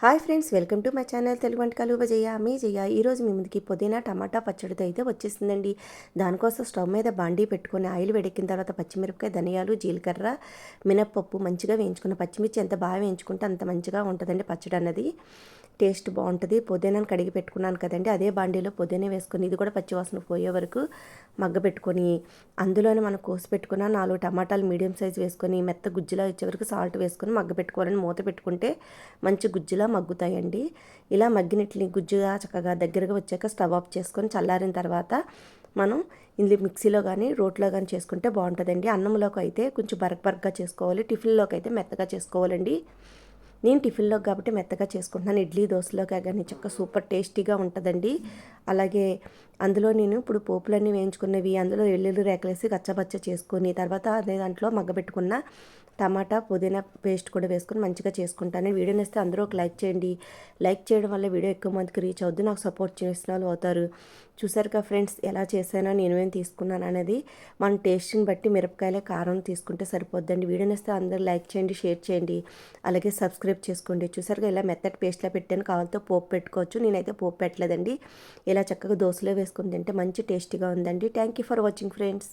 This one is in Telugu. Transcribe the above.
Hi friends, welcome to my channel Telugu వంటకాలు జయ మీ జయ. ఈరోజు మీ ముందుకి పుదీనా టమాటా పచ్చడితో అయితే వచ్చేసిందండి. దానికోసం స్టవ్ మీద బాండీ పెట్టుకొని ఆయిల్ వేడెక్కిన తర్వాత పచ్చిమిరపకాయ, ధనియాలు, జీలకర్ర, మినప్పప్పు మంచిగా వేయించుకున్న పచ్చిమిర్చి ఎంత బాగా వేయించుకుంటే అంత మంచిగా ఉంటుందండి పచ్చడి అన్నది. టేస్ట్ బాగుంటుంది. పుదీనాను కడిగి పెట్టుకున్నాను కదండి, అదే బాండీలో పుదీనా వేసుకొని ఇది కూడా పచ్చివాసన పోయే వరకు మగ్గబెట్టుకొని అందులోనే మనం కోసి పెట్టుకున్న 4 టమాటాలు మీడియం సైజ్ వేసుకొని మెత్త గుజ్జులా వచ్చే వరకు సాల్ట్ వేసుకొని మగ్గబెట్టుకోవాలని మూత పెట్టుకుంటే మంచి గుజ్జులా మగ్గుతాయండి. ఇలా మగ్గినట్లు గుజ్జుగా చక్కగా దగ్గరగా వచ్చాక స్టవ్ ఆఫ్ చేసుకొని చల్లారిన తర్వాత మనం ఇందులో మిక్సీలో కానీ రోట్లో కానీ చేసుకుంటే బాగుంటుందండి. అన్నంలోకి అయితే కొంచెం బరకగా చేసుకోవాలి, టిఫిన్లోకి అయితే మెత్తగా చేసుకోవాలండి. నేను టిఫిన్లోకి కాబట్టి మెత్తగా చేసుకుంటున్నాను. ఇడ్లీ దోశలోకి కానీ చక్కగా సూపర్ టేస్టీగా ఉంటుందండి. అలాగే అందులో నేను ఇప్పుడు పోపులన్నీ వేయించుకున్నవి అందులో వెల్లుల్లి రేకలేసి కచ్చపచ్చ చేసుకొని తర్వాత అదే దాంట్లో మగ్గబెట్టుకున్న టమాటా పుదీనా పేస్ట్ కూడా వేసుకొని మంచిగా చేసుకుంటాను. వీడియో నేస్తే అందరూ ఒక లైక్ చేయండి. లైక్ చేయడం వల్ల వీడియో ఎక్కువ మందికి రీచ్ అవుద్ది, నాకు సపోర్ట్ చేసిన వాళ్ళు అవుతారు. చూసారుగా ఫ్రెండ్స్, ఎలా చేశానో నేను ఏం తీసుకున్నాను అనేది. మన టేస్ట్ని బట్టి మిరపకాయలే కారం తీసుకుంటే సరిపోద్దండి. వీడియో నేస్తే అందరూ లైక్ చేయండి, షేర్ చేయండి, అలాగే సబ్స్క్రైబ్ చేసుకోండి. చూసారుగా ఇలా మెత్తటి పేస్ట్లా పెట్టాను, కావాలితో పోపు పెట్టుకోవచ్చు. నేనైతే పోపు పెట్టలేదండి. ఇలా చక్కగా దోశలో వేసుకుని తింటే మంచి టేస్టీగా ఉందండి. Thank you for watching friends.